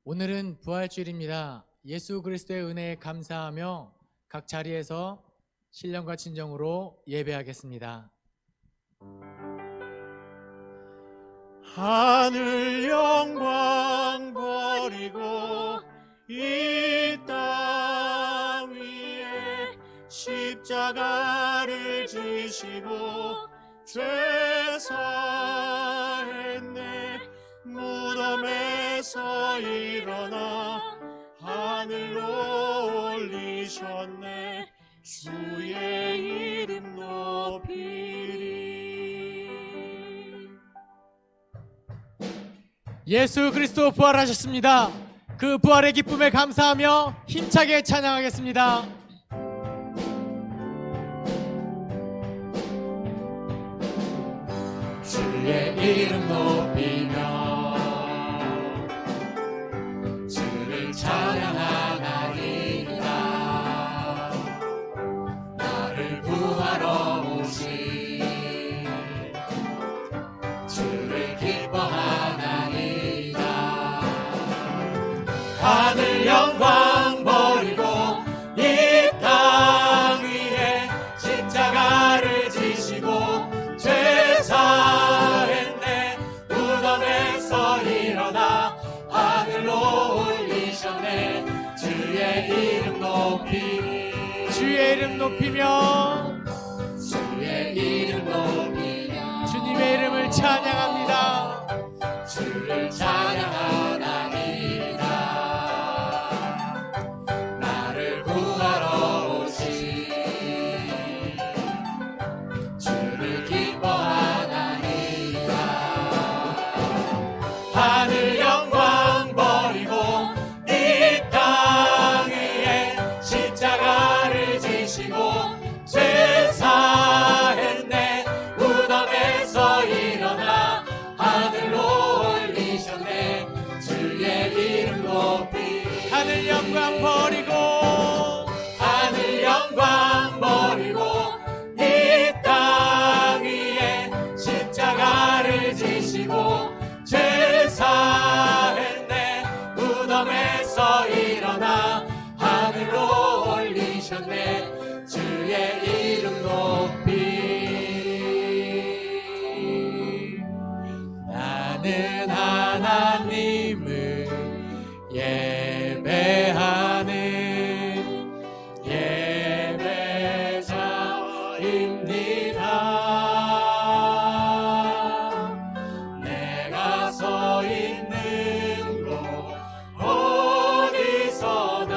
오늘은 부활주일입니다. 예수 그리스도의 은혜에 감사하며 각 자리에서 신령과 진정으로 예배하겠습니다. 하늘 영광 버리고 이 땅 위에 십자가를 지시고 죄 사했네. 무덤에서 일어나 하늘로 올리셨네. 주의 이름 높이리. 예수 그리스도 부활하셨습니다. 그 부활의 기쁨에 감사하며 힘차게 찬양하겠습니다. 주의 이름 높이며 주를 찬양하나이다. 나를 구하러 오신 주를 기뻐하나이다. 하늘 영광 버리고 이 땅 위에 십자가를 지시고 죄 사했네. 무덤에서 일어나 하늘로 올리셨네. 주의 이름 높이며 주의 이름 높이며 주의 이름 높이며 주님의 이름을 찬양합니다. 주를 찬양하나이다. 나를 구하러 오신 주를 기뻐하나이다. 하늘 영광 버리고 이 땅 위에 십자가를 지시고 죄 사했네. 무덤에서 일어나 하늘로 올리셨네. 주의 이름 높이 하늘 영광 버리고 하늘 영광 버리고 이 땅 위에 십자가를 지시고 죄 사했네. 무덤에서 일어나 하늘로 올리셨네. 주의 이름 높이 나는 하나님을 예배하는 예배자입니다. 내가 서 있는 곳 어디서나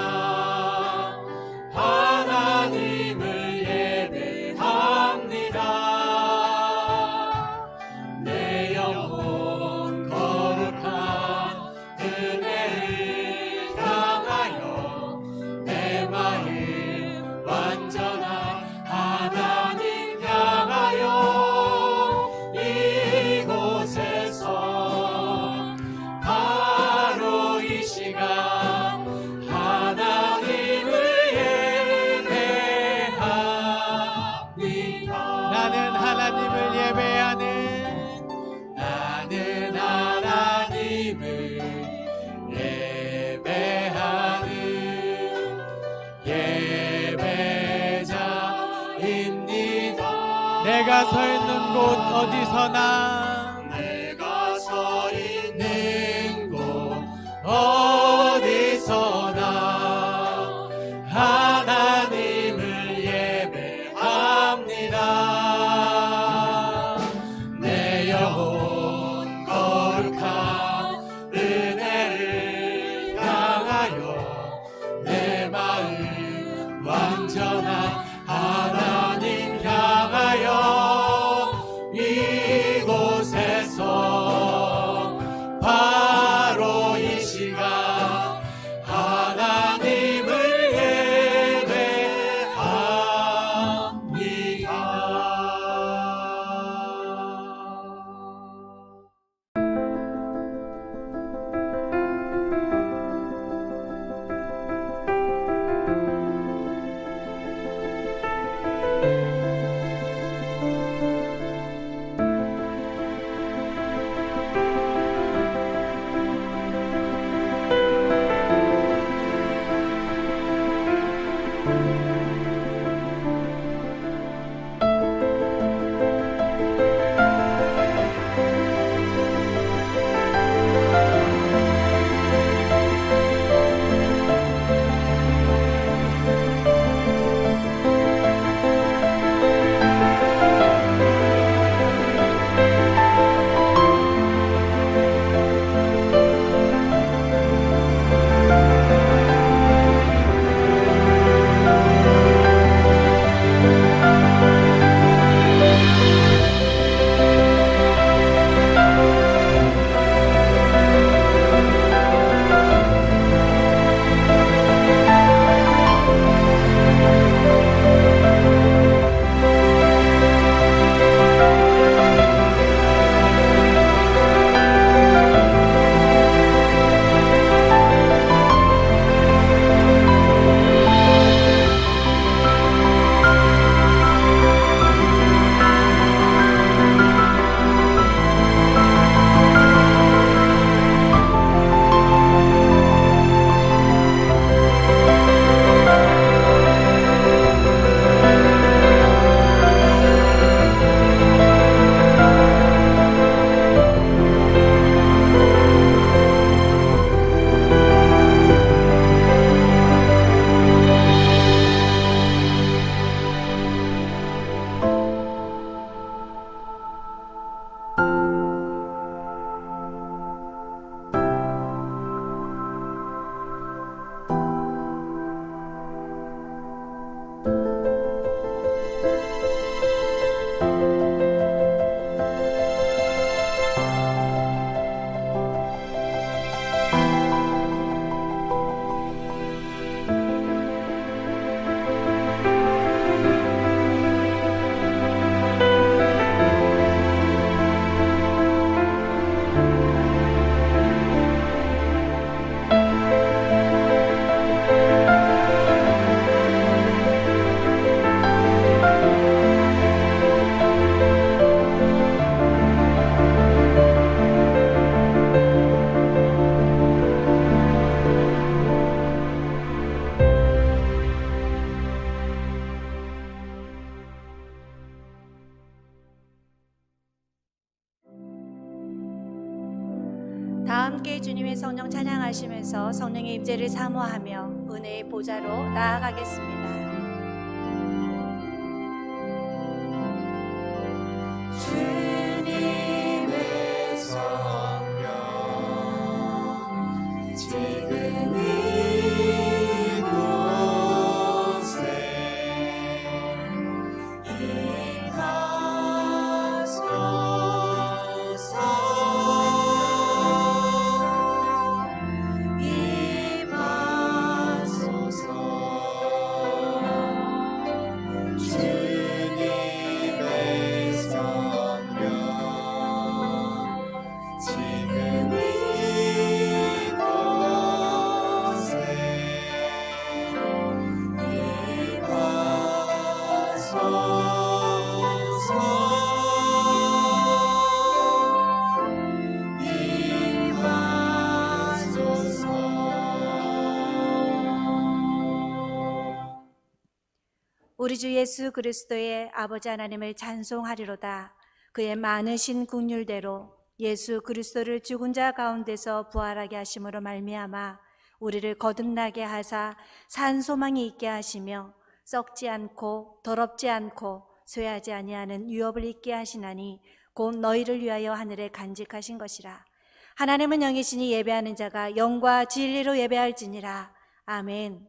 하나님을 예배합니다. 내 영혼 거룩한 은혜를 향하여 내 마음 완전한 하나님 향하여 이곳에서 바로 이 시간 하나님을 예배합니다. 나는 하나님을 예배하는 나는 하나님을 예배하는 예배자입니다. 내가 서 있는 곳 어디서나 내가 서 있는 곳 어디서나 하나님을 예배합니다. 내 영혼 거룩한 은혜를 향하여 내 마음 완전한 하나님 향하여 이곳에 다 함께 주님의 성령 찬양하시면서 성령의 임재를 사모하며 은혜의 보좌로 나아가겠습니다. 주님의 성령 지금 이곳에 우리 주 예수 그리스도의 아버지 하나님을 찬송하리로다. 그의 많으신 긍휼대로 예수 그리스도를 죽은 자 가운데서 부활하게 하심으로 말미암아 우리를 거듭나게 하사 산 소망이 있게 하시며 썩지 않고 더럽지 않고 쇠하지 아니하는 유업을 있게 하시나니 곧 너희를 위하여 하늘에 간직하신 것이라. 하나님은 영이시니 예배하는 자가 영과 진리로 예배할지니라. 아멘.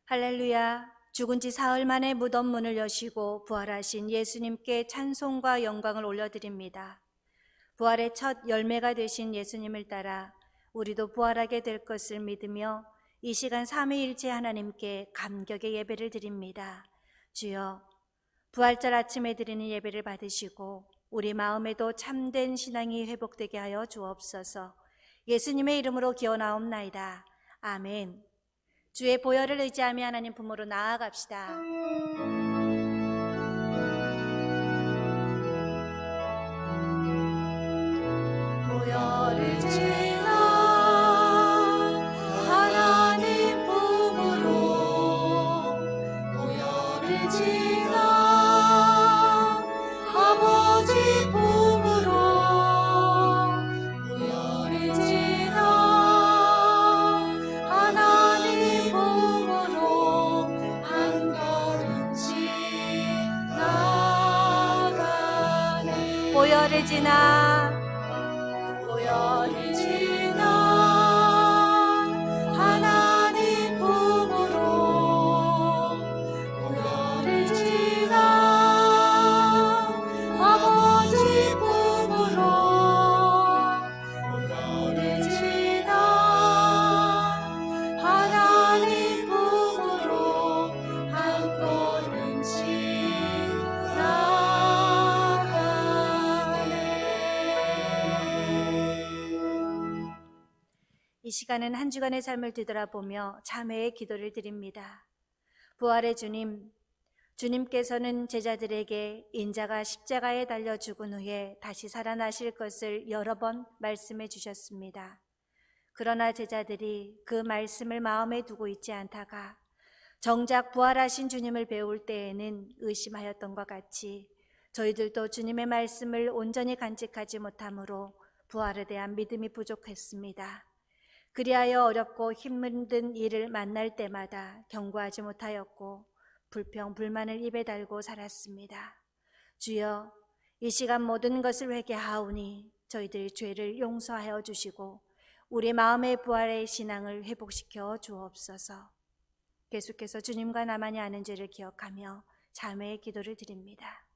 할렐루야. 죽은 지 사흘 만에 무덤 문을 여시고 부활하신 예수님께 찬송과 영광을 올려드립니다. 부활의 첫 열매가 되신 예수님을 따라 우리도 부활하게 될 것을 믿으며 이 시간 삼위일체 하나님께 감격의 예배를 드립니다. 주여, 부활절 아침에 드리는 예배를 받으시고 우리 마음에도 참된 신앙이 회복되게 하여 주옵소서. 예수님의 이름으로 기원하옵나이다. 아멘. 주의 보혈을 의지하며 하나님 품으로 나아갑시다. 보혈을 지나 하나님 품으로, 보혈을 지나 아버지 품으로, 보혈을 지나 하나님 품으로 한 걸음씩 나아가네. 보혈을 지나 보혈을 지나 하나님 품으로, 보혈을 지나 아버지 품으로, 보혈을 지나 하나님 품으로 한 걸음씩 나아가네. 이 시간은 한 주간의 삶을 뒤돌아보며 참회의 기도를 드립니다. 부활의 주님, 주님께서는 제자들에게 인자가 십자가에 달려 죽은 후에 다시 살아나실 것을 여러 번 말씀해 주셨습니다. 그러나 제자들이 그 말씀을 마음에 두고 있지 않다가 정작 부활하신 주님을 배울 때에는 의심하였던 것 같이 저희들도 주님의 말씀을 온전히 간직하지 못함으로 부활에 대한 믿음이 부족했습니다. 그리하여 어렵고 힘든 일을 만날 때마다 경고하지 못하였고 불평, 불만을 입에 달고 살았습니다. 주여, 이 시간 모든 것을 회개하오니 저희들 죄를 용서하여 주시고 우리 마음의 부활의 신앙을 회복시켜 주옵소서. 계속해서 주님과 나만이 아는 죄를 기억하며 자매의 기도를 드립니다.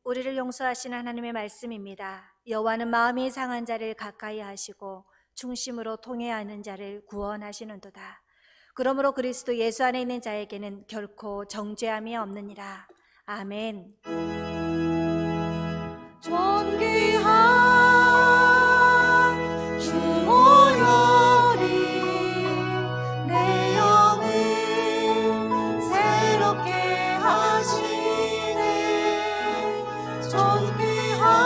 우리를 용서하시는 하나님의 말씀입니다. 여호와는 마음이 상한 자를 가까이 하시고 중심으로 통회하는 자를 구원하시는도다. 그러므로 그리스도 예수 안에 있는 자에게는 결코 정죄함이 없느니라. 아멘. 존귀한 주 보혈이 내 영을 새롭게 하시네. 존귀한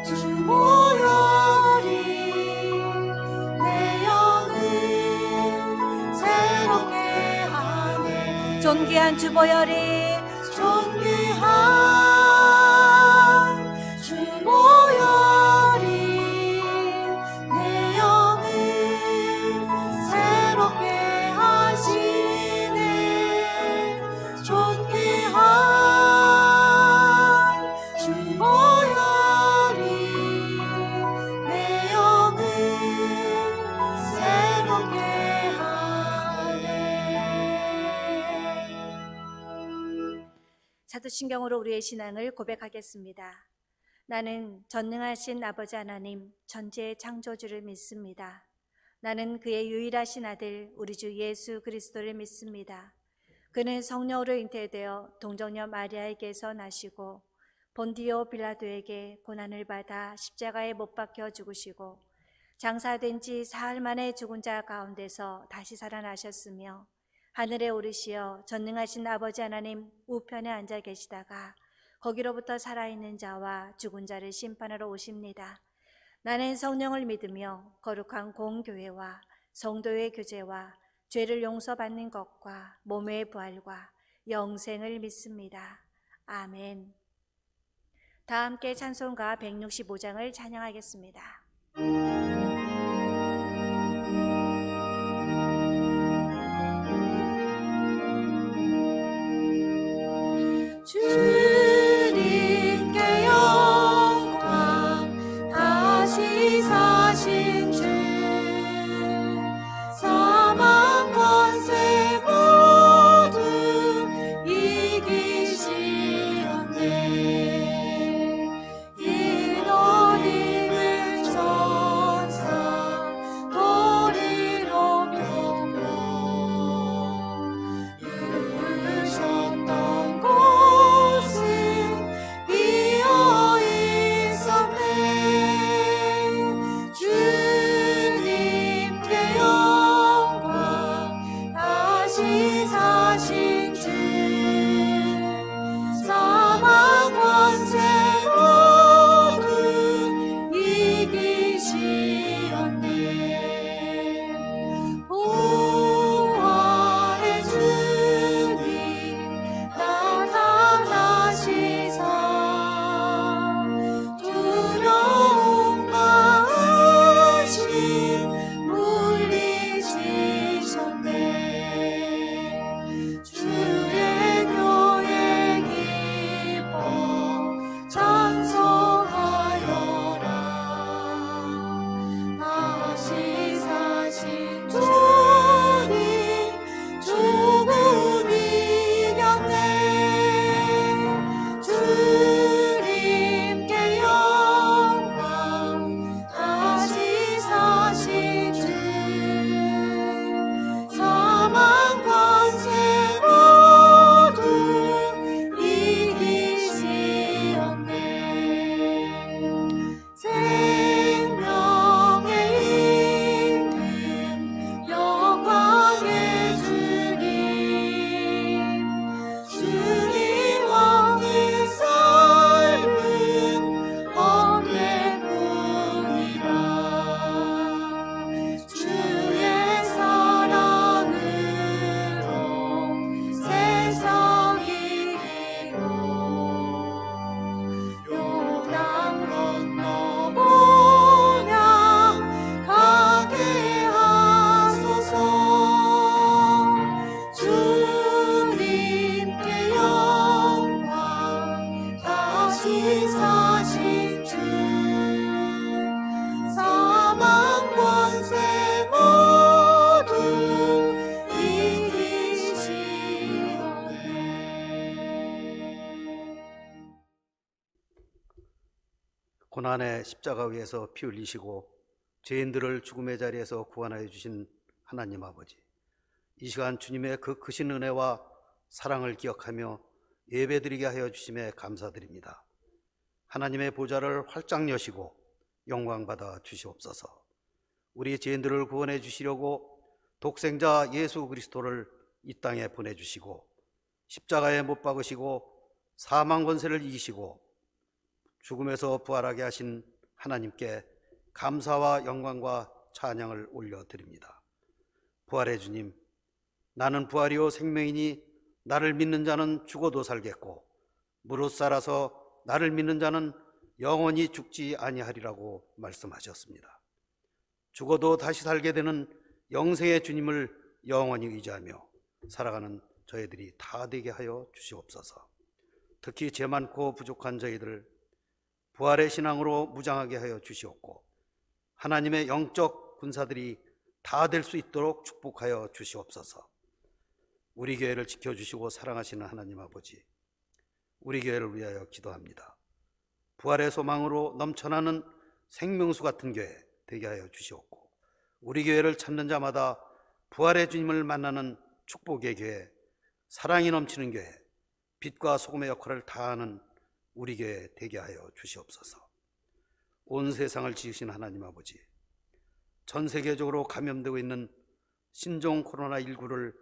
주 보혈이 내 영을 새롭게 하네. 존귀한 주 보혈이 존귀한 주 보혈이 내 영을 새롭게 하시네. 존귀한 주 보혈이 내 영을 새롭게 하네. 사도신경으로 우리의 신앙을 고백하겠습니다. 나는 전능하신 아버지 하나님 전지의 창조주를 믿습니다. 나는 그의 유일하신 아들 우리 주 예수 그리스도를 믿습니다. 그는 성령으로 잉태되어 동정녀 마리아에게서 나시고 본디오 빌라도에게 고난을 받아 십자가에 못 박혀 죽으시고 장사된 지 사흘 만에 죽은 자 가운데서 다시 살아나셨으며 하늘에 오르시어 전능하신 아버지 하나님 우편에 앉아 계시다가 거기로부터 살아있는 자와 죽은 자를 심판하러 오십니다. 나는 성령을 믿으며 거룩한 공교회와 성도의 교제와 죄를 용서받는 것과 몸의 부활과 영생을 믿습니다. 아멘. 다 함께 찬송가 165장을 찬양하겠습니다. 주님께 영광 다시 사신 주 사망 권세 모두 이기시었네. 이너 힘은 전사 도리로 펴고 유셨던 곳에 고난의 십자가 위에서 피 흘리시고 죄인들을 죽음의 자리에서 구원하여 주신 하나님 아버지, 이 시간 주님의 그 크신 은혜와 사랑을 기억하며 예배드리게 하여 주심에 감사드립니다. 하나님의 보좌를 활짝 여시고 영광받아 주시옵소서. 우리 죄인들을 구원해 주시려고 독생자 예수 그리스도를 이 땅에 보내주시고 십자가에 못 박으시고 사망 권세를 이기시고 죽음에서 부활하게 하신 하나님께 감사와 영광과 찬양을 올려드립니다. 부활의 주님, 나는 부활이요 생명이니 나를 믿는 자는 죽어도 살겠고 무릇 살아서 나를 믿는 자는 영원히 죽지 아니하리라고 말씀하셨습니다. 죽어도 다시 살게 되는 영생의 주님을 영원히 의지하며 살아가는 저희들이 다 되게 하여 주시옵소서. 특히 죄 많고 부족한 저희들 부활의 신앙으로 무장하게 하여 주시옵고 하나님의 영적 군사들이 다 될 수 있도록 축복하여 주시옵소서. 우리 교회를 지켜주시고 사랑하시는 하나님 아버지, 우리 교회를 위하여 기도합니다. 부활의 소망으로 넘쳐나는 생명수 같은 교회 되게 하여 주시옵고 우리 교회를 찾는 자마다 부활의 주님을 만나는 축복의 교회, 사랑이 넘치는 교회, 빛과 소금의 역할을 다하는 우리 교회 되게 하여 주시옵소서. 온 세상을 지으신 하나님 아버지, 전 세계적으로 감염되고 있는 신종 코로나19를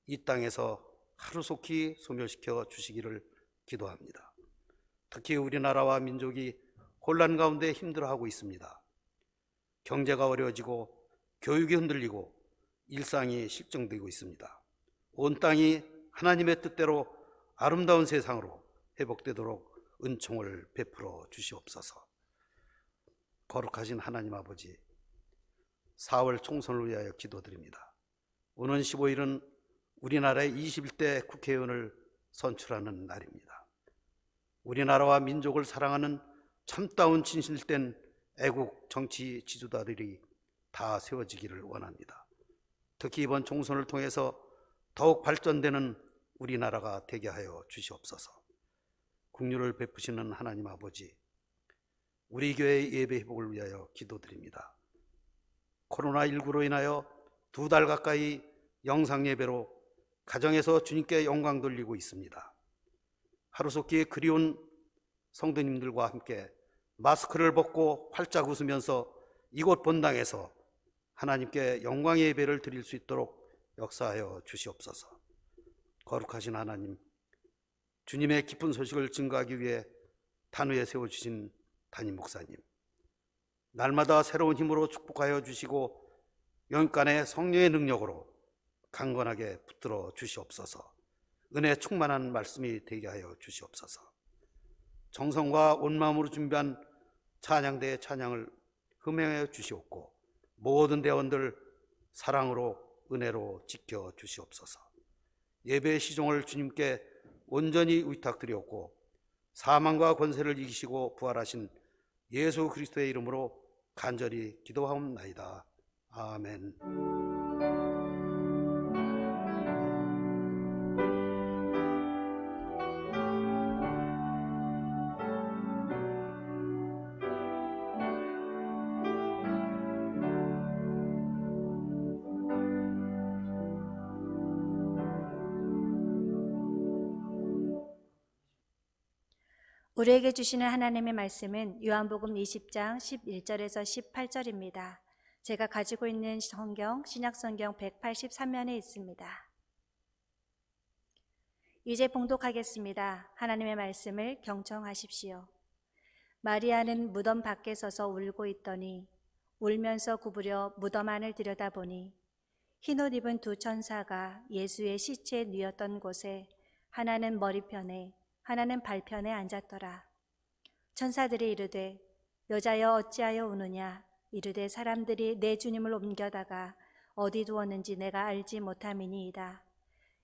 이 땅에서 하루속히 소멸시켜 주시기를 기도합니다. 특히 우리나라와 민족이 혼란 가운데 힘들어하고 있습니다. 경제가 어려워지고 교육이 흔들리고 일상이 실종되고 있습니다. 온 땅이 하나님의 뜻대로 아름다운 세상으로 회복되도록 은총을 베풀어 주시옵소서. 거룩하신 하나님 아버지, 4월 총선을 위하여 기도드립니다. 오는 15일은 우리나라의 21대 국회의원을 선출하는 날입니다. 우리나라와 민족을 사랑하는 참다운 진실된 애국 정치 지도자들이 다 세워지기를 원합니다. 특히 이번 총선을 통해서 더욱 발전되는 우리나라가 되게 하여 주시옵소서. 국류를 베푸시는 하나님 아버지, 우리 교회의 예배 회복을 위하여 기도드립니다. 코로나19로 인하여 2달 가까이 영상 예배로 가정에서 주님께 영광 돌리고 있습니다. 하루속히 그리운 성도님들과 함께 마스크를 벗고 활짝 웃으면서 이곳 본당에서 하나님께 영광의 예배를 드릴 수 있도록 역사하여 주시옵소서. 거룩하신 하나님, 주님의 기쁜 소식을 증거하기 위해 단위에 세워주신 담임 목사님, 날마다 새로운 힘으로 축복하여 주시고 영육간의 성령의 능력으로 강건하게 붙들어 주시옵소서. 은혜 충만한 말씀이 되게 하여 주시옵소서. 정성과 온 마음으로 준비한 찬양대의 찬양을 흠행하여 주시옵고 모든 대원들 사랑으로 은혜로 지켜 주시옵소서. 예배의 시종을 주님께 온전히 의탁드렸고 사망과 권세를 이기시고 부활하신 예수 그리스도의 이름으로 간절히 기도하옵나이다. 아멘. 우리에게 주시는 하나님의 말씀은 요한복음 20장 11절에서 18절입니다. 제가 가지고 있는 성경, 신약성경 183면에 있습니다. 이제 봉독하겠습니다. 하나님의 말씀을 경청하십시오. 마리아는 무덤 밖에 서서 울고 있더니 울면서 구부려 무덤 안을 들여다보니 흰옷 입은 두 천사가 예수의 시체에 누웠던 곳에 하나는 머리편에 하나는 발편에 앉았더라. 천사들이 이르되 여자여 어찌하여 우느냐? 이르되 사람들이 내 주님을 옮겨다가 어디 두었는지 내가 알지 못함이니이다.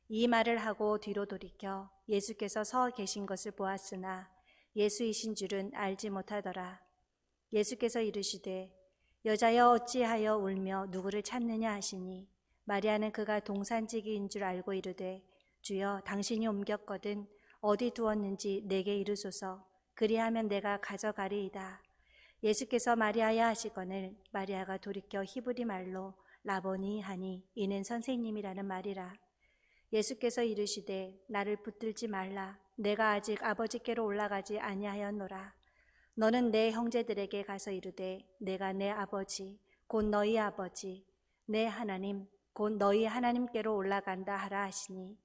이 말을 하고 뒤로 돌이켜 예수께서 서 계신 것을 보았으나 예수이신 줄은 알지 못하더라. 예수께서 이르시되 여자여 어찌하여 울며 누구를 찾느냐 하시니 마리아는 그가 동산지기인 줄 알고 이르되 주여 당신이 옮겼거든 어디 두었는지 내게 이르소서. 그리하면 내가 가져가리이다. 예수께서 마리아야 하시거늘 마리아가 돌이켜 히브리 말로 라보니 하니 이는 선생님이라는 말이라. 예수께서 이르시되 나를 붙들지 말라. 내가 아직 아버지께로 올라가지 아니하였노라. 너는 내 형제들에게 가서 이르되 내가 내 아버지 곧 너희 아버지 내 하나님 곧 너희 하나님께로 올라간다 하라 하시니,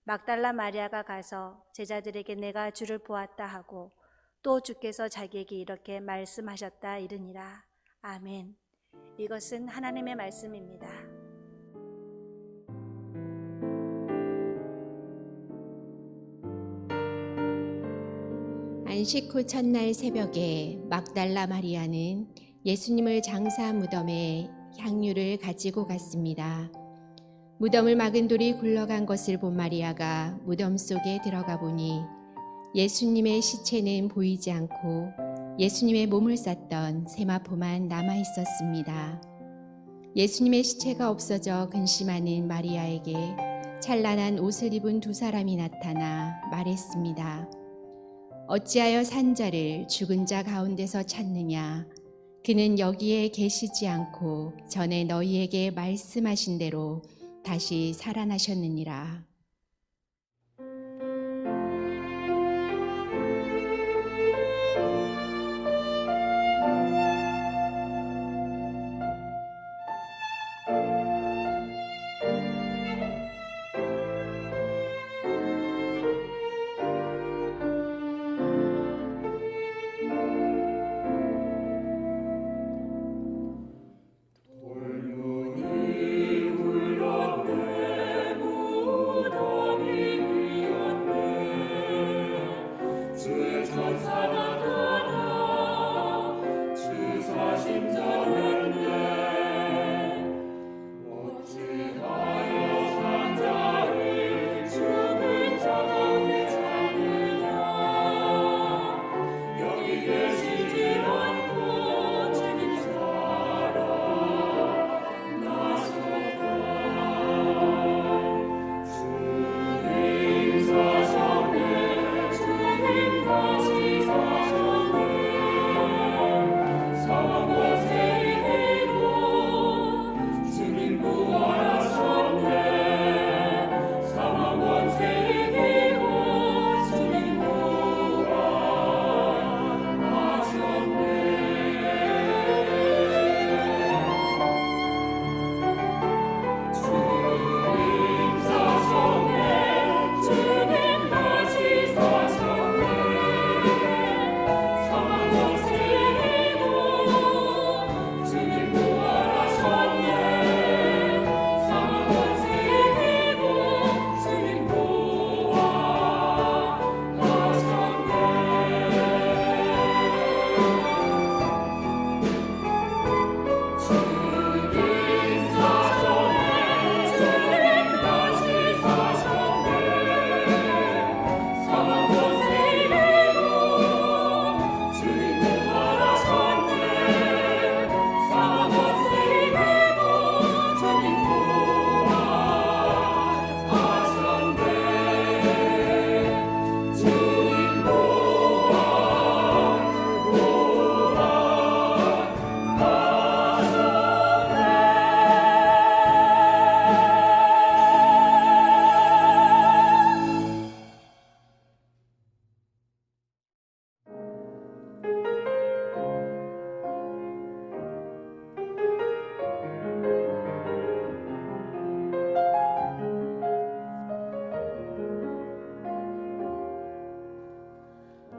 막달라 마리아가 가서 제자들에게 내가 주를 보았다 하고 또 주께서 자기에게 이렇게 말씀하셨다 이르니라. 아멘. 이것은 하나님의 말씀입니다. 안식 후 첫날 새벽에 막달라 마리아는 예수님을 장사 무덤에 향유를 가지고 갔습니다. 무덤을 막은 돌이 굴러간 것을 본 마리아가 무덤 속에 들어가 보니 예수님의 시체는 보이지 않고 예수님의 몸을 쌌던 세마포만 남아 있었습니다. 예수님의 시체가 없어져 근심하는 마리아에게 찬란한 옷을 입은 두 사람이 나타나 말했습니다. 어찌하여 산 자를 죽은 자 가운데서 찾느냐? 그는 여기에 계시지 않고 전에 너희에게 말씀하신 대로 다시 살아나셨느니라.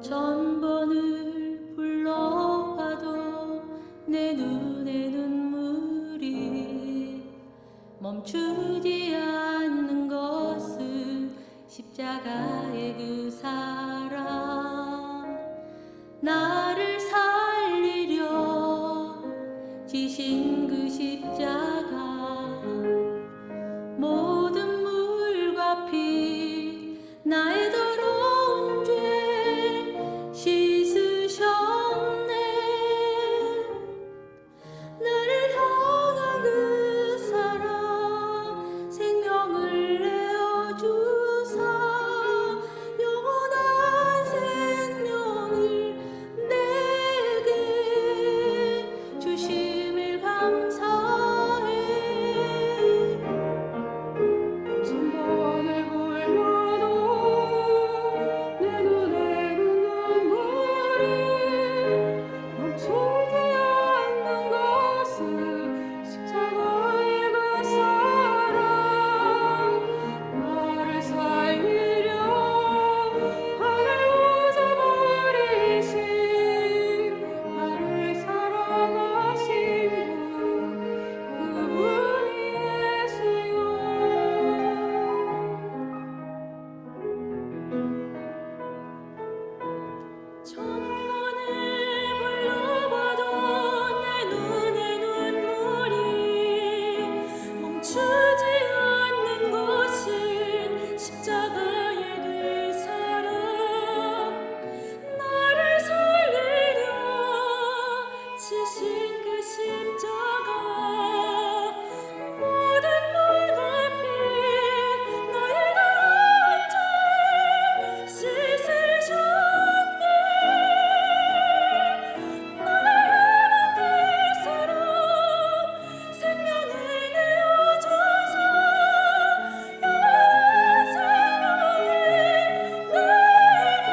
천번을 불러봐도 내 눈에 눈물이 멈추지 않는 것은 십자가의 그 사랑, 나를 살리려 지신 그 십자가, 모든 물과 피 나의 더러운 죄 씻으셨네. 나를 향한 그 사랑, 생명을 내어주사 영원한 지신 그 십자가 모든 눈앞이 너의 단죄 씻으셨네. 나의 하나님께서로 생명을 내어주사 영원한 생명을 내게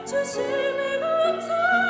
주심을 감사해.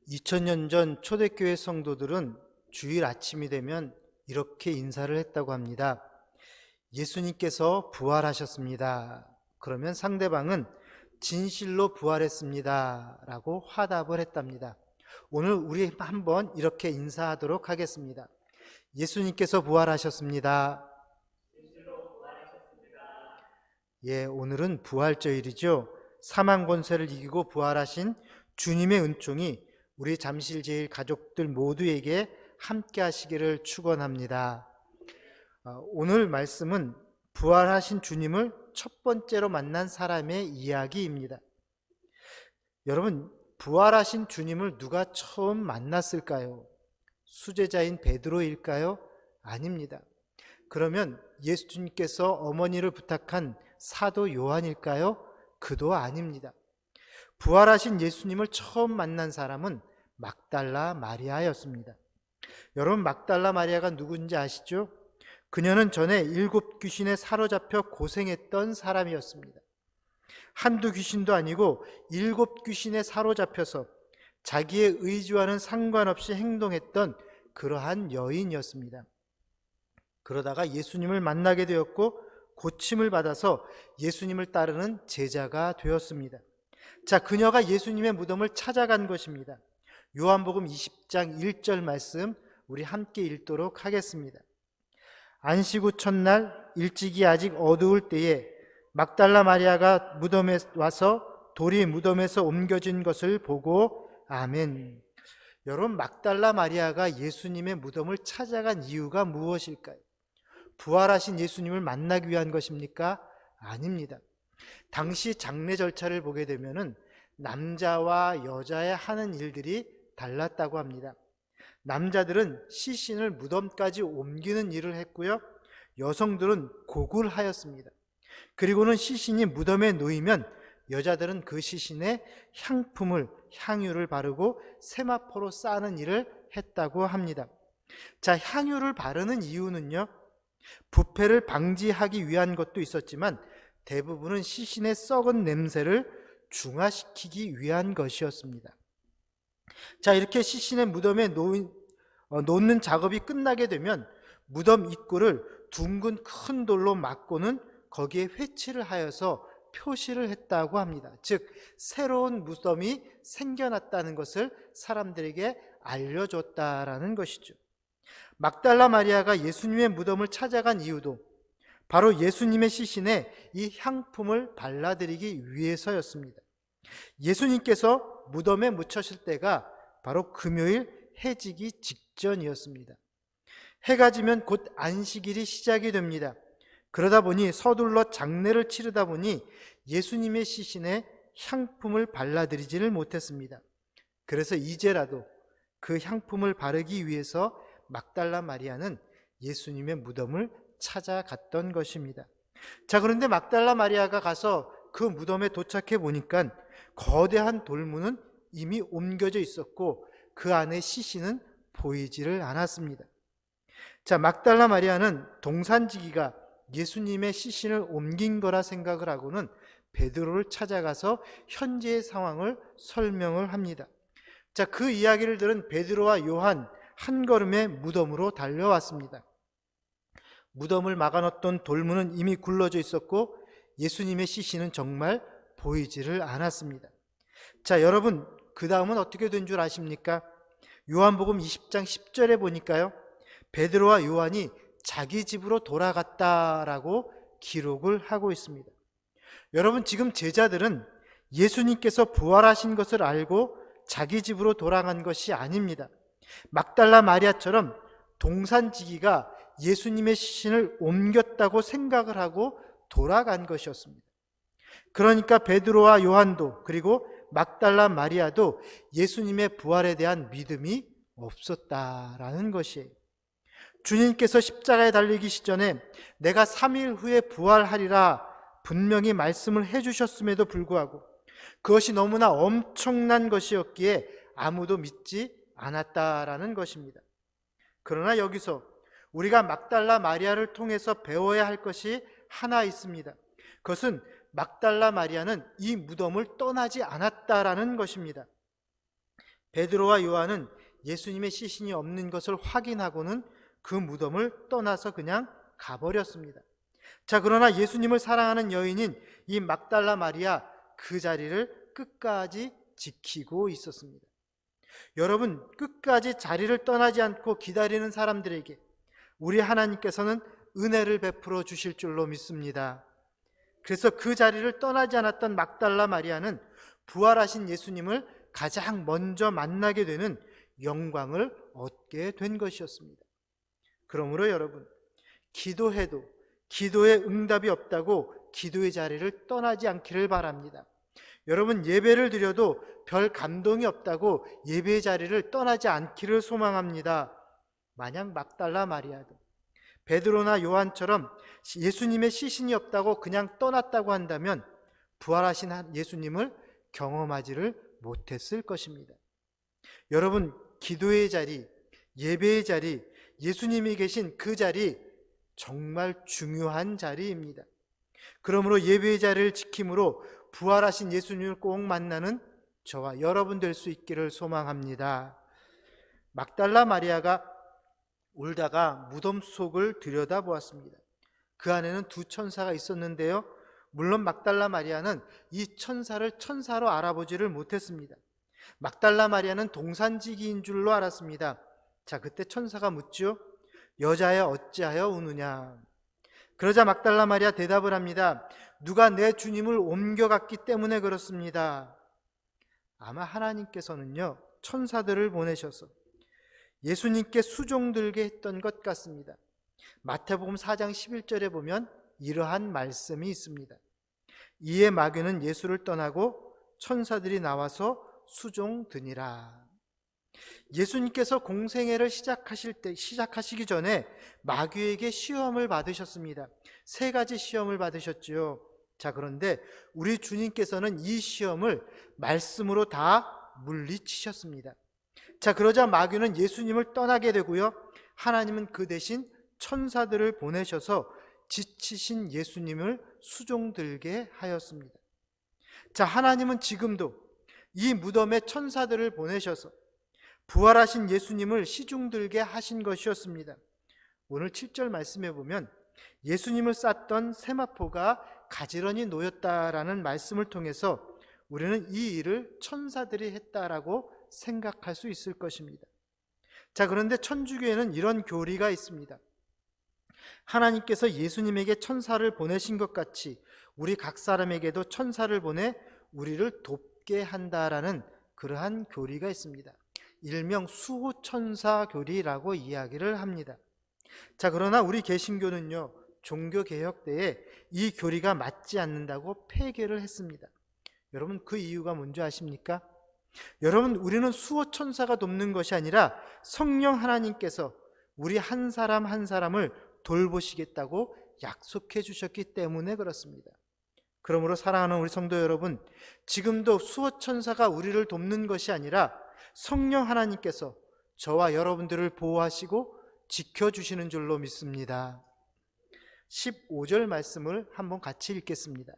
2000년 전 초대교회 성도들은 주일 아침이 되면 이렇게 인사를 했다고 합니다. 예수님께서 부활하셨습니다. 그러면 상대방은 진실로 부활했습니다 라고 화답을 했답니다. 오늘 우리 한번 이렇게 인사하도록 하겠습니다. 예수님께서 부활하셨습니다. 예, 오늘은 부활절이죠. 사망 권세를 이기고 부활하신 주님의 은총이 우리 잠실제일 가족들 모두에게 함께 하시기를 축원합니다. 오늘 말씀은 부활하신 주님을 첫 번째로 만난 사람의 이야기입니다. 여러분, 부활하신 주님을 누가 처음 만났을까요? 수제자인 베드로일까요? 아닙니다. 그러면 예수님께서 어머니를 부탁한 사도 요한일까요? 그도 아닙니다. 부활하신 예수님을 처음 만난 사람은 막달라 마리아였습니다. 여러분, 막달라 마리아가 누군지 아시죠? 그녀는 전에 7 귀신에 사로잡혀 고생했던 사람이었습니다. 한두 귀신도 아니고 7 귀신에 사로잡혀서 자기의 의지와는 상관없이 행동했던 그러한 여인이었습니다. 그러다가 예수님을 만나게 되었고 고침을 받아서 예수님을 따르는 제자가 되었습니다. 자, 그녀가 예수님의 무덤을 찾아간 것입니다. 요한복음 20장 1절 말씀 우리 함께 읽도록 하겠습니다. 안식 후 첫날 일찍이 아직 어두울 때에 막달라 마리아가 무덤에 와서 돌이 무덤에서 옮겨진 것을 보고 아멘. 여러분, 막달라 마리아가 예수님의 무덤을 찾아간 이유가 무엇일까요? 부활하신 예수님을 만나기 위한 것입니까? 아닙니다. 당시 장례 절차를 보게 되면은 남자와 여자의 하는 일들이 달랐다고 합니다. 남자들은 시신을 무덤까지 옮기는 일을 했고요. 여성들은 곡을 하였습니다. 그리고는 시신이 무덤에 놓이면 여자들은 그 시신에 향유를 바르고 세마포로 싸는 일을 했다고 합니다. 자, 향유를 바르는 이유는요, 부패를 방지하기 위한 것도 있었지만 대부분은 시신의 썩은 냄새를 중화시키기 위한 것이었습니다. 자, 이렇게 시신의 무덤에 놓는 작업이 끝나게 되면 무덤 입구를 둥근 큰 돌로 막고는 거기에 회치를 하여서 표시를 했다고 합니다. 즉, 새로운 무덤이 생겨났다는 것을 사람들에게 알려줬다라는 것이죠. 막달라 마리아가 예수님의 무덤을 찾아간 이유도 바로 예수님의 시신에 이 향품을 발라드리기 위해서였습니다. 예수님께서 무덤에 묻혀질 때가 바로 금요일 해지기 직전이었습니다. 해가 지면 곧 안식일이 시작이 됩니다. 그러다 보니 서둘러 장례를 치르다 보니 예수님의 시신에 향품을 발라드리지를 못했습니다. 그래서 이제라도 그 향품을 바르기 위해서 막달라 마리아는 예수님의 무덤을 찾아갔던 것입니다. 자, 그런데 막달라 마리아가 가서 그 무덤에 도착해 보니까 거대한 돌문은 이미 옮겨져 있었고 그 안에 시신은 보이지를 않았습니다. 자, 막달라 마리아는 동산지기가 예수님의 시신을 옮긴 거라 생각을 하고는 베드로를 찾아가서 현재의 상황을 설명을 합니다. 자, 그 이야기를 들은 베드로와 요한 한 걸음에 무덤으로 달려왔습니다. 무덤을 막아놓던 돌문은 이미 굴러져 있었고 예수님의 시신은 정말 보이지를 않았습니다. 자, 여러분, 그 다음은 어떻게 된 줄 아십니까? 요한복음 20장 10절에 보니까요, 베드로와 요한이 자기 집으로 돌아갔다라고 기록을 하고 있습니다. 여러분, 지금 제자들은 예수님께서 부활하신 것을 알고 자기 집으로 돌아간 것이 아닙니다. 막달라 마리아처럼 동산지기가 예수님의 시신을 옮겼다고 생각을 하고 돌아간 것이었습니다. 그러니까 베드로와 요한도 그리고 막달라 마리아도 예수님의 부활에 대한 믿음이 없었다라는 것이에요. 주님께서 십자가에 달리기 시전에 내가 3일 후에 부활하리라 분명히 말씀을 해주셨음에도 불구하고 그것이 너무나 엄청난 것이었기에 아무도 믿지 않았다라는 것입니다. 그러나 여기서 우리가 막달라 마리아를 통해서 배워야 할 것이 하나 있습니다. 그것은 막달라 마리아는 이 무덤을 떠나지 않았다라는 것입니다. 베드로와 요한은 예수님의 시신이 없는 것을 확인하고는 그 무덤을 떠나서 그냥 가버렸습니다. 자, 그러나 예수님을 사랑하는 여인인 이 막달라 마리아, 그 자리를 끝까지 지키고 있었습니다. 여러분, 끝까지 자리를 떠나지 않고 기다리는 사람들에게 우리 하나님께서는 은혜를 베풀어 주실 줄로 믿습니다. 그래서 그 자리를 떠나지 않았던 막달라 마리아는 부활하신 예수님을 가장 먼저 만나게 되는 영광을 얻게 된 것이었습니다. 그러므로 여러분, 기도해도 기도에 응답이 없다고 기도의 자리를 떠나지 않기를 바랍니다. 여러분, 예배를 드려도 별 감동이 없다고 예배의 자리를 떠나지 않기를 소망합니다. 만약 막달라 마리아도 베드로나 요한처럼 예수님의 시신이 없다고 그냥 떠났다고 한다면 부활하신 예수님을 경험하지를 못했을 것입니다. 여러분, 기도의 자리, 예배의 자리, 예수님이 계신 그 자리, 정말 중요한 자리입니다. 그러므로 예배의 자리를 지킴으로 부활하신 예수님을 꼭 만나는 저와 여러분 될 수 있기를 소망합니다. 막달라 마리아가 울다가 무덤 속을 들여다보았습니다. 그 안에는 두 천사가 있었는데요, 물론 막달라 마리아는 이 천사를 천사로 알아보지를 못했습니다. 막달라 마리아는 동산지기인 줄로 알았습니다. 자, 그때 천사가 묻죠. 여자여, 어찌하여 우느냐? 그러자 막달라 마리아 대답을 합니다. 누가 내 주님을 옮겨갔기 때문에 그렇습니다. 아마 하나님께서는요, 천사들을 보내셔서 예수님께 수종 들게 했던 것 같습니다. 마태복음 4장 11절에 보면 이러한 말씀이 있습니다. 이에 마귀는 예수를 떠나고 천사들이 나와서 수종 드니라. 예수님께서 공생애를 시작하시기 전에 마귀에게 시험을 받으셨습니다. 3가지 시험을 받으셨죠. 자, 그런데 우리 주님께서는 이 시험을 말씀으로 다 물리치셨습니다. 자, 그러자 마귀는 예수님을 떠나게 되고요, 하나님은 그 대신 천사들을 보내셔서 지치신 예수님을 수종들게 하였습니다. 자, 하나님은 지금도 이 무덤에 천사들을 보내셔서 부활하신 예수님을 시중들게 하신 것이었습니다. 오늘 7절 말씀해 보면 예수님을 쌌던 세마포가 가지런히 놓였다라는 말씀을 통해서 우리는 이 일을 천사들이 했다라고 생각할 수 있을 것입니다. 자, 그런데 천주교에는 이런 교리가 있습니다. 하나님께서 예수님에게 천사를 보내신 것 같이 우리 각 사람에게도 천사를 보내 우리를 돕게 한다라는 그러한 교리가 있습니다. 일명 수호천사 교리라고 이야기를 합니다. 자, 그러나 우리 개신교는요, 종교개혁 때에 이 교리가 맞지 않는다고 폐교를 했습니다. 여러분, 그 이유가 뭔지 아십니까? 여러분, 우리는 수호천사가 돕는 것이 아니라 성령 하나님께서 우리 한 사람 한 사람을 돌보시겠다고 약속해 주셨기 때문에 그렇습니다. 그러므로 사랑하는 우리 성도 여러분, 지금도 수호천사가 우리를 돕는 것이 아니라 성령 하나님께서 저와 여러분들을 보호하시고 지켜주시는 줄로 믿습니다. 15절 말씀을 한번 같이 읽겠습니다.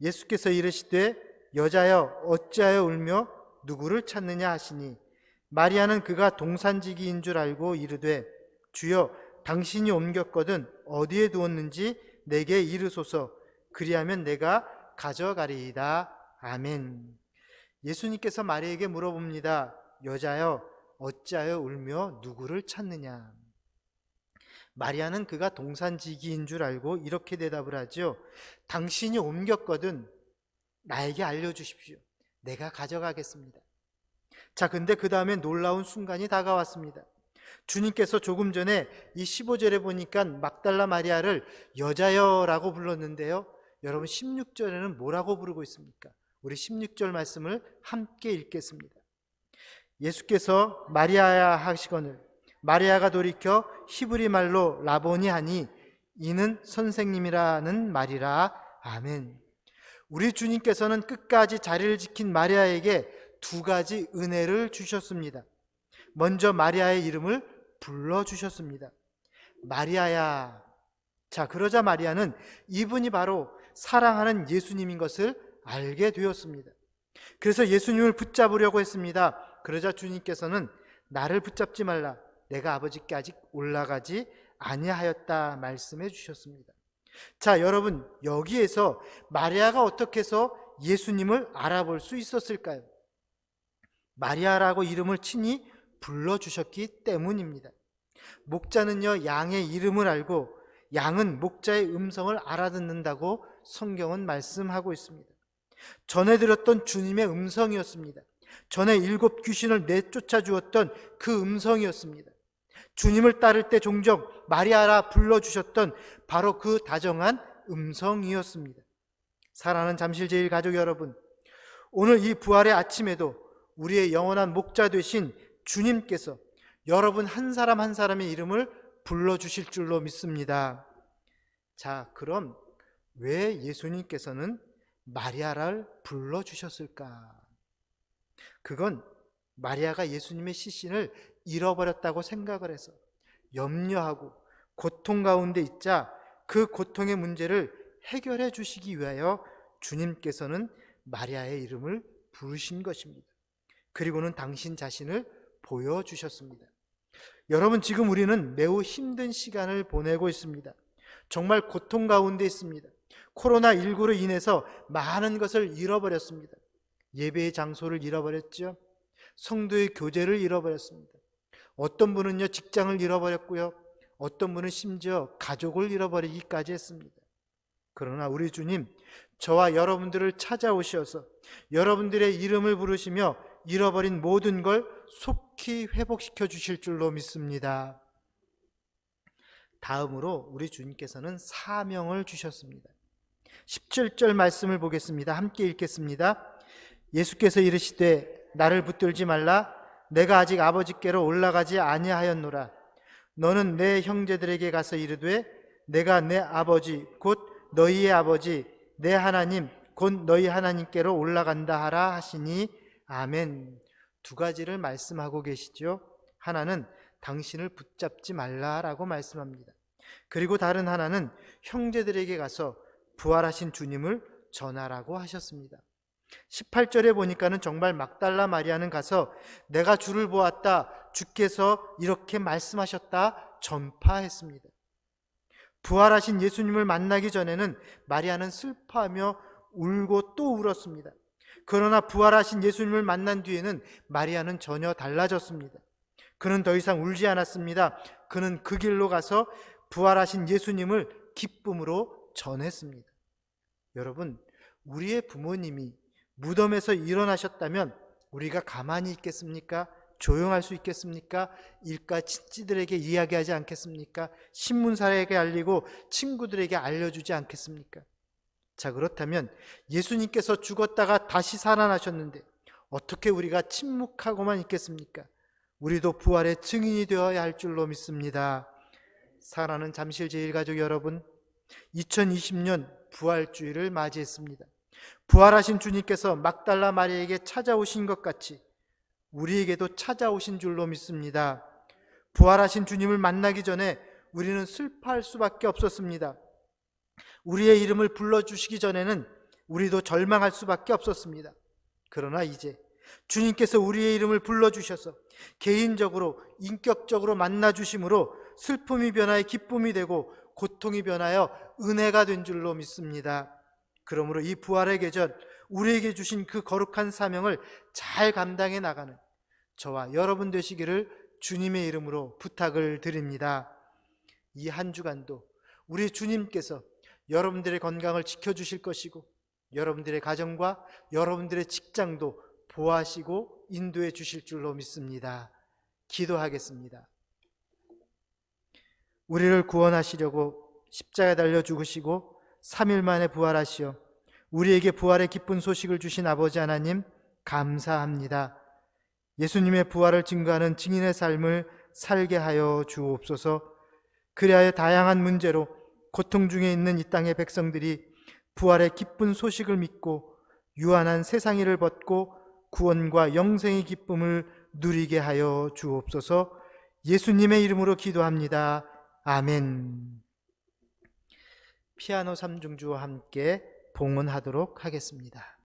예수께서 이르시되 여자여 어찌하여 울며 누구를 찾느냐 하시니 마리아는 그가 동산지기인 줄 알고 이르되 주여 당신이 옮겼거든 어디에 두었는지 내게 이르소서 그리하면 내가 가져가리이다. 아멘. 예수님께서 마리아에게 물어봅니다. 여자여 어찌하여 울며 누구를 찾느냐. 마리아는 그가 동산지기인 줄 알고 이렇게 대답을 하죠. 당신이 옮겼거든 나에게 알려주십시오. 내가 가져가겠습니다. 자, 근데 그 다음에 놀라운 순간이 다가왔습니다. 주님께서 조금 전에 이 15절에 보니까 막달라 마리아를 여자여라고 불렀는데요, 여러분 16절에는 뭐라고 부르고 있습니까? 우리 16절 말씀을 함께 읽겠습니다. 예수께서 마리아야 하시거늘 마리아가 돌이켜 히브리 말로 라보니 하니 이는 선생님이라는 말이라. 아멘. 우리 주님께서는 끝까지 자리를 지킨 마리아에게 2가지 은혜를 주셨습니다. 먼저 마리아의 이름을 불러주셨습니다. 마리아야. 자, 그러자 마리아는 이분이 바로 사랑하는 예수님인 것을 알게 되었습니다. 그래서 예수님을 붙잡으려고 했습니다. 그러자 주님께서는 나를 붙잡지 말라. 내가 아버지께 아직 올라가지 아니하였다 말씀해 주셨습니다. 자, 여러분, 여기에서 마리아가 어떻게 해서 예수님을 알아볼 수 있었을까요? 마리아라고 이름을 친히 불러주셨기 때문입니다. 목자는요, 양의 이름을 알고 양은 목자의 음성을 알아듣는다고 성경은 말씀하고 있습니다. 전에 들었던 주님의 음성이었습니다. 전에 7 귀신을 내쫓아 주었던 그 음성이었습니다. 주님을 따를 때 종종 마리아라 불러주셨던 바로 그 다정한 음성이었습니다. 사랑하는 잠실제일 가족 여러분, 오늘 이 부활의 아침에도 우리의 영원한 목자 되신 주님께서 여러분 한 사람 한 사람의 이름을 불러주실 줄로 믿습니다. 자, 그럼 왜 예수님께서는 마리아를 불러주셨을까? 그건 마리아가 예수님의 시신을 잃어버렸다고 생각을 해서 염려하고 고통 가운데 있자 그 고통의 문제를 해결해 주시기 위하여 주님께서는 마리아의 이름을 부르신 것입니다. 그리고는 당신 자신을 보여주셨습니다. 여러분, 지금 우리는 매우 힘든 시간을 보내고 있습니다. 정말 고통 가운데 있습니다. 코로나19로 인해서 많은 것을 잃어버렸습니다. 예배의 장소를 잃어버렸죠. 성도의 교제를 잃어버렸습니다. 어떤 분은요, 직장을 잃어버렸고요. 어떤 분은 심지어 가족을 잃어버리기까지 했습니다. 그러나 우리 주님, 저와 여러분들을 찾아오셔서 여러분들의 이름을 부르시며 잃어버린 모든 걸 속히 회복시켜 주실 줄로 믿습니다. 다음으로 우리 주님께서는 사명을 주셨습니다. 17절 말씀을 보겠습니다. 함께 읽겠습니다. 예수께서 이르시되 나를 붙들지 말라. 내가 아직 아버지께로 올라가지 아니하였노라. 너는 내 형제들에게 가서 이르되 내가 내 아버지 곧 너희의 아버지 내 하나님 곧 너희 하나님께로 올라간다 하라 하시니 아멘. 2가지를 말씀하고 계시죠. 하나는 당신을 붙잡지 말라라고 말씀합니다. 그리고 다른 하나는 형제들에게 가서 부활하신 주님을 전하라고 하셨습니다. 18절에 보니까는 정말 막달라 마리아는 가서 내가 주를 보았다, 주께서 이렇게 말씀하셨다 전파했습니다. 부활하신 예수님을 만나기 전에는 마리아는 슬퍼하며 울고 또 울었습니다. 그러나 부활하신 예수님을 만난 뒤에는 마리아는 전혀 달라졌습니다. 그는 더 이상 울지 않았습니다. 그는 그 길로 가서 부활하신 예수님을 기쁨으로 전했습니다. 여러분, 우리의 부모님이 무덤에서 일어나셨다면 우리가 가만히 있겠습니까? 조용할 수 있겠습니까? 일가 친지들에게 이야기하지 않겠습니까? 신문사에게 알리고 친구들에게 알려주지 않겠습니까? 자, 그렇다면 예수님께서 죽었다가 다시 살아나셨는데 어떻게 우리가 침묵하고만 있겠습니까? 우리도 부활의 증인이 되어야 할 줄로 믿습니다. 사랑하는 잠실제일가족 여러분, 2020년 부활주의를 맞이했습니다. 부활하신 주님께서 막달라 마리아에게 찾아오신 것 같이 우리에게도 찾아오신 줄로 믿습니다. 부활하신 주님을 만나기 전에 우리는 슬퍼할 수밖에 없었습니다. 우리의 이름을 불러주시기 전에는 우리도 절망할 수밖에 없었습니다. 그러나 이제 주님께서 우리의 이름을 불러주셔서 개인적으로 인격적으로 만나주심으로 슬픔이 변하여 기쁨이 되고 고통이 변하여 은혜가 된 줄로 믿습니다. 그러므로 이 부활의 계절, 우리에게 주신 그 거룩한 사명을 잘 감당해 나가는 저와 여러분 되시기를 주님의 이름으로 부탁을 드립니다. 이 한 주간도 우리 주님께서 여러분들의 건강을 지켜주실 것이고 여러분들의 가정과 여러분들의 직장도 보호하시고 인도해 주실 줄로 믿습니다. 기도하겠습니다. 우리를 구원하시려고 십자가에 달려 죽으시고 3일 만에 부활하시어 우리에게 부활의 기쁜 소식을 주신 아버지 하나님 감사합니다. 예수님의 부활을 증거하는 증인의 삶을 살게 하여 주옵소서. 그리하여 다양한 문제로 고통 중에 있는 이 땅의 백성들이 부활의 기쁜 소식을 믿고 유한한 세상일을 벗고 구원과 영생의 기쁨을 누리게 하여 주옵소서. 예수님의 이름으로 기도합니다. 아멘. 피아노 삼중주와 함께 봉헌하도록 하겠습니다.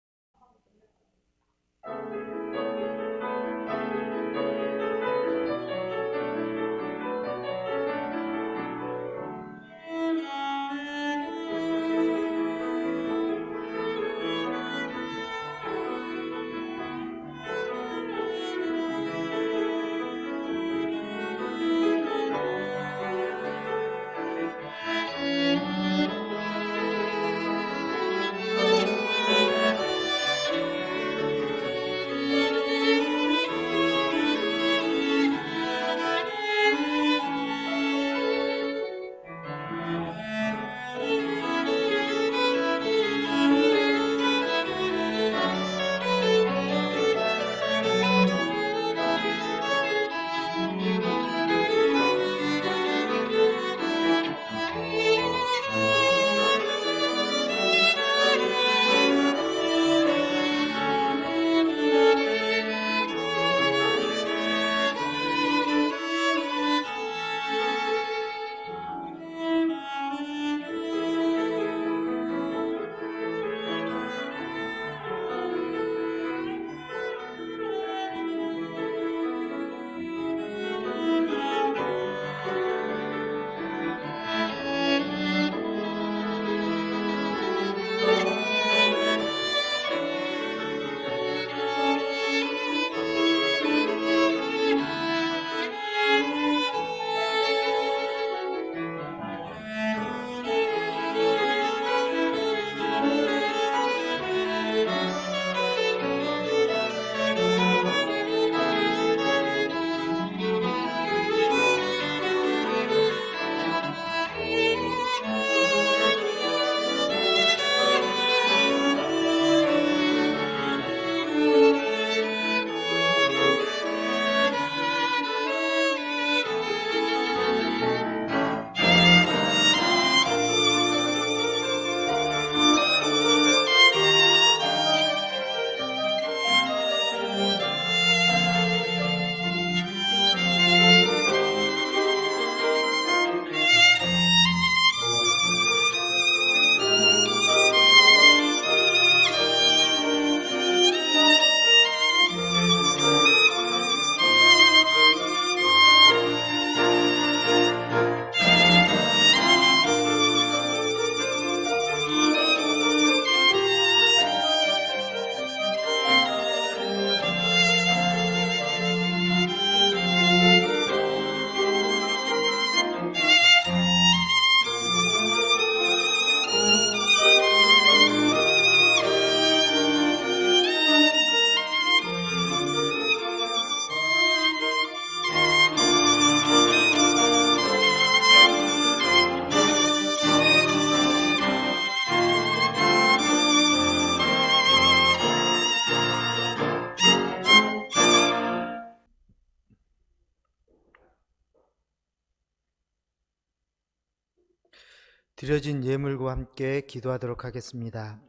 드려진 예물과 함께 기도하도록 하겠습니다.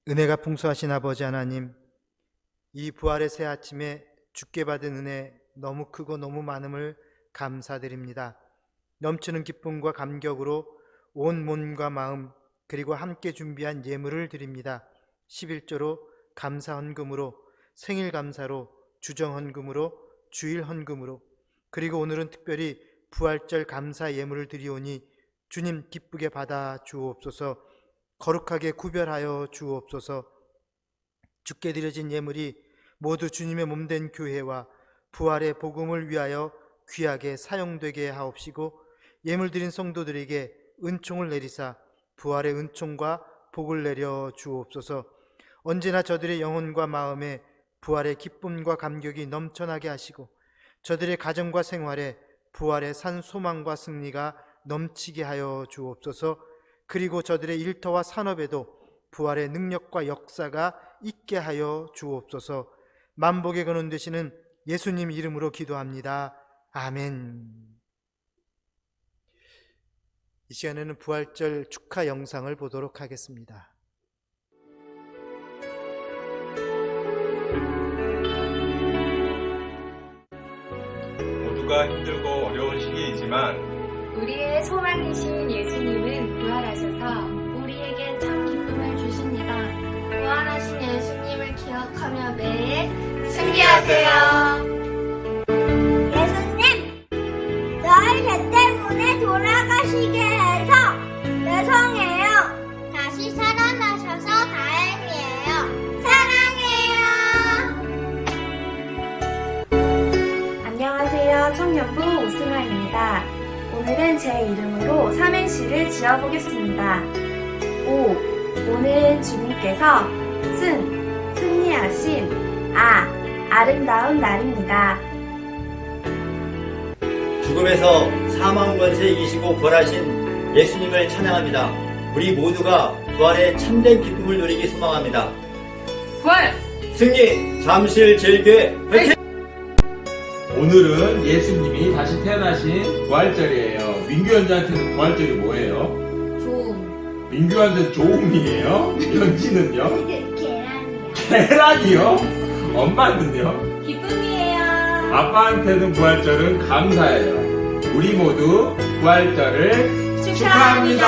은혜가 풍성하신 아버지 하나님, 이 부활의 새 아침에 주께 받은 은혜 너무 크고 너무 많음을 감사드립니다. 넘치는 기쁨과 감격으로 온 몸과 마음 그리고 함께 준비한 예물을 드립니다. 11조로 감사 헌금으로, 생일 감사로, 주정 헌금으로, 주일 헌금으로, 그리고 오늘은 특별히 부활절 감사 예물을 드리오니 주님 기쁘게 받아 주옵소서. 거룩하게 구별하여 주옵소서. 주께 드려진 예물이 모두 주님의 몸된 교회와 부활의 복음을 위하여 귀하게 사용되게 하옵시고, 예물 드린 성도들에게 은총을 내리사 부활의 은총과 복을 내려 주옵소서. 언제나 저들의 영혼과 마음에 부활의 기쁨과 감격이 넘쳐나게 하시고, 저들의 가정과 생활에 부활의 산 소망과 승리가 넘치게 하여 주옵소서. 그리고 저들의 일터와 산업에도 부활의 능력과 역사가 있게 하여 주옵소서. 만복의 근원 되시는 예수님 이름으로 기도합니다. 아멘. 이 시간에는 부활절 축하 영상을 보도록 하겠습니다. 모두가 힘들고 어려운 시기이지만 우리의 소망이신 예수님은 부활하셔서 우리에게 참 기쁨을 주십니다. 부활하신 예수님을 기억하며 매일 승리하세요. 예수님, 저희 죄 때문에 돌아가시게 해서 죄송해요. 다시 살아나셔서 다행이에요. 사랑해요. 안녕하세요. 청년부 오승아입니다. 오늘은 제 이름으로 삼행시를 지어보겠습니다. 오늘 주님께서 승리하신 아름다운 날입니다. 죽음에서 사망 권세 이기시고 부활하신 예수님을 찬양합니다. 우리 모두가 부활의 참된 기쁨을 누리기 소망합니다. 부활! 승리! 잠실 제일교회 화이팅! 오늘은 예수님이 다시 태어나신 부활절이에요. 민규 현자한테는 부활절이 뭐예요? 좋은 민규한테는 조음이에요? 현지는요? 계란이요. 계란이요? 엄마는요? 기쁨이에요. 아빠한테는 부활절은 감사예요. 우리 모두 부활절을 축하합니다.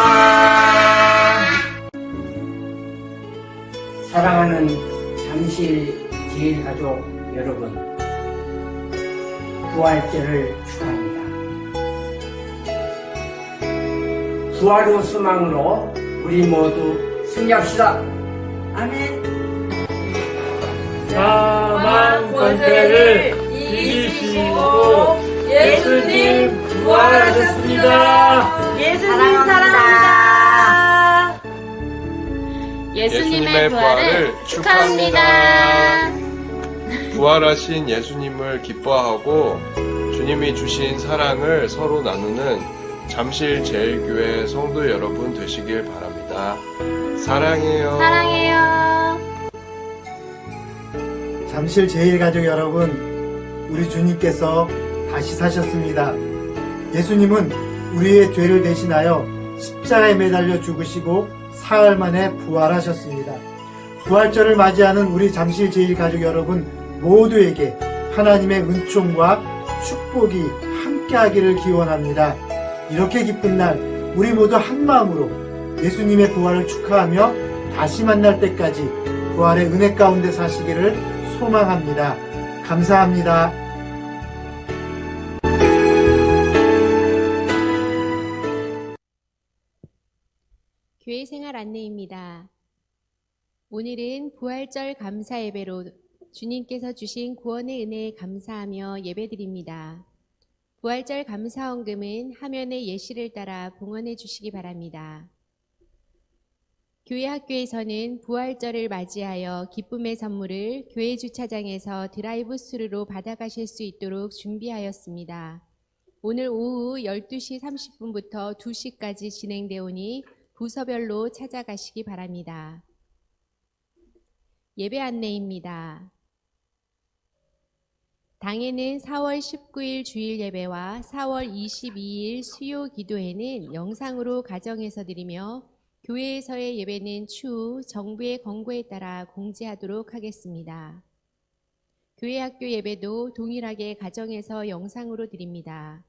사랑하는 잠실 제일가족 여러분, 부활절을 축하합니다. 부활의 소망으로 우리 모두 승리합시다. 아멘. 사망 권세를 이기시고 예수님 부활하셨습니다. 예수님 사랑합니다. 예수님의 부활을 축하합니다. 부활하신 예수님을 기뻐하고 주님이 주신 사랑을 서로 나누는 잠실 제일교회 성도 여러분 되시길 바랍니다. 사랑해요. 사랑해요. 잠실 제일가족 여러분, 우리 주님께서 다시 사셨습니다. 예수님은 우리의 죄를 대신하여 십자가에 매달려 죽으시고 사흘 만에 부활하셨습니다. 부활절을 맞이하는 우리 잠실 제일가족 여러분 모두에게 하나님의 은총과 축복이 함께하기를 기원합니다. 이렇게 기쁜 날 우리 모두 한마음으로 예수님의 부활을 축하하며 다시 만날 때까지 부활의 은혜 가운데 사시기를 소망합니다. 감사합니다. 교회 생활 안내입니다. 오늘은 부활절 감사 예배로 주님께서 주신 구원의 은혜에 감사하며 예배드립니다. 부활절 감사 헌금은 화면의 예시를 따라 봉헌해 주시기 바랍니다. 교회 학교에서는 부활절을 맞이하여 기쁨의 선물을 교회 주차장에서 드라이브 스루로 받아가실 수 있도록 준비하였습니다. 오늘 오후 12시 30분부터 2시까지 진행되오니 부서별로 찾아가시기 바랍니다. 예배 안내입니다. 당에는 4월 19일 주일 예배와 4월 22일 수요 기도회는 영상으로 가정에서 드리며 교회에서의 예배는 추후 정부의 권고에 따라 공지하도록 하겠습니다. 교회 학교 예배도 동일하게 가정에서 영상으로 드립니다.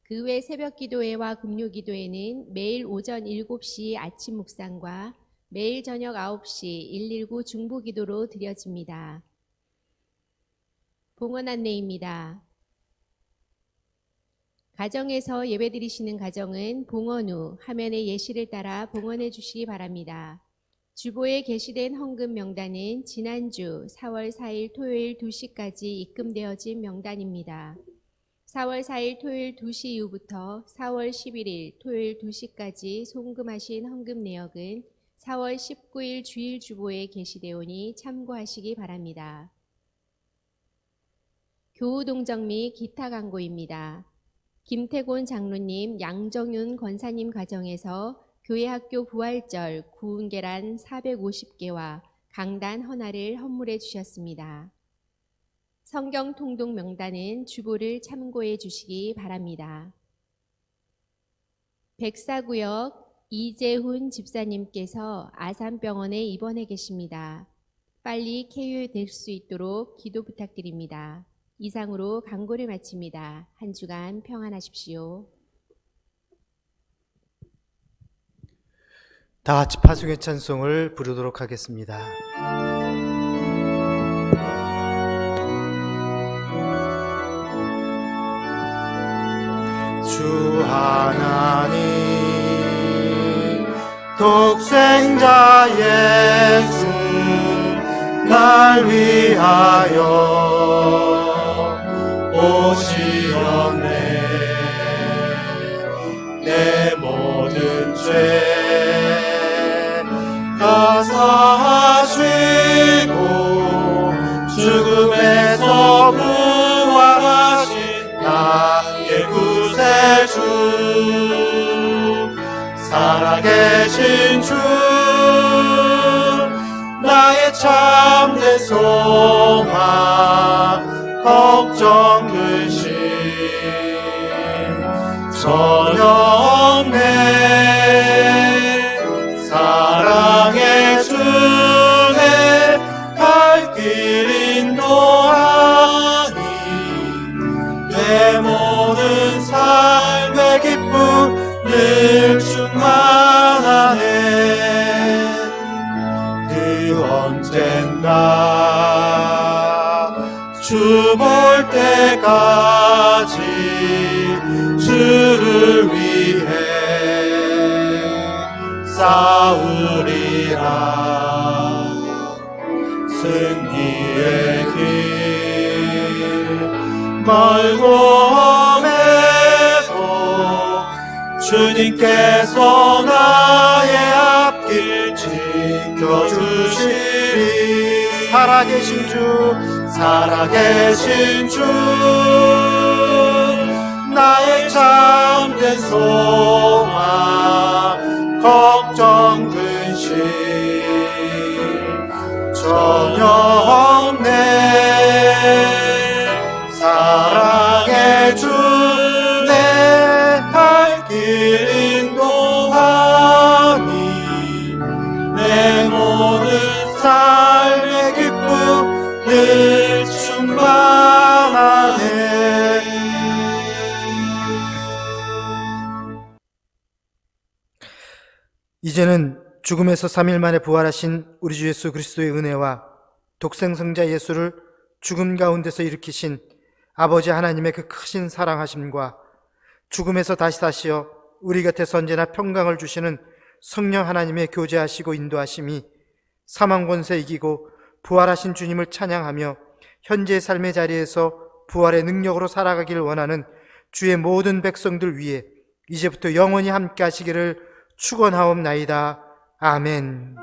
그 외 새벽 기도회와 금요 기도회는 매일 오전 7시 아침 묵상과 매일 저녁 9시 119 중보 기도로 드려집니다. 봉헌 안내입니다. 가정에서 예배드리시는 가정은 봉헌 후 화면의 예시를 따라 봉헌해 주시기 바랍니다. 주보에 게시된 헌금 명단은 지난주 4월 4일 토요일 2시까지 입금되어진 명단입니다. 4월 4일 토요일 2시 이후부터 4월 11일 토요일 2시까지 송금하신 헌금 내역은 4월 19일 주일 주보에 게시되오니 참고하시기 바랍니다. 교우 동정 및 기타 광고입니다. 김태곤 장로님, 양정윤 권사님 가정에서 교회 학교 부활절 구운 계란 450개와 강단 헌화를 헌물해 주셨습니다. 성경 통독 명단은 주보를 참고해 주시기 바랍니다. 백사구역 이재훈 집사님께서 아산병원에 입원해 계십니다. 빨리 쾌유될 수 있도록 기도 부탁드립니다. 이상으로 광고를 마칩니다. 한 주간 평안하십시오. 다 같이 파송의 찬송을 부르도록 하겠습니다. 주 하나님 독생자 예수 날 위하여 오시었네. 내 모든 죄 다 사하시고 죽음에서 부활하신 나의 구세주 살아계신 주 나의 참된 소망 걱정 근심 전혀 없네. 사랑의 주내 갈 길 인도하니 내 모든 삶의 기쁨 늘 충만하네. 그 언젠가 주 볼 때까지 주를 위해 싸우리라. 승리의 길 멀고 험해도 주님께서 나의 앞길 지켜주시리. 살아계신 주 나의 참된 소망 걱정 근심 전혀 없네. 사랑의 주 내 갈 길 인도하니 내 모든 삶의 기쁨 늘 충만하네. 이제는 죽음에서 3일 만에 부활하신 우리 주 예수 그리스도의 은혜와 독생성자 예수를 죽음 가운데서 일으키신 아버지 하나님의 그 크신 사랑하심과 죽음에서 다시 사시어 우리 곁에서 언제나 평강을 주시는 성령 하나님의 교제하시고 인도하심이 사망 권세 이기고 부활하신 주님을 찬양하며 현재의 삶의 자리에서 부활의 능력으로 살아가길 원하는 주의 모든 백성들 위해 이제부터 영원히 함께 하시기를 축원하옵나이다. 아멘.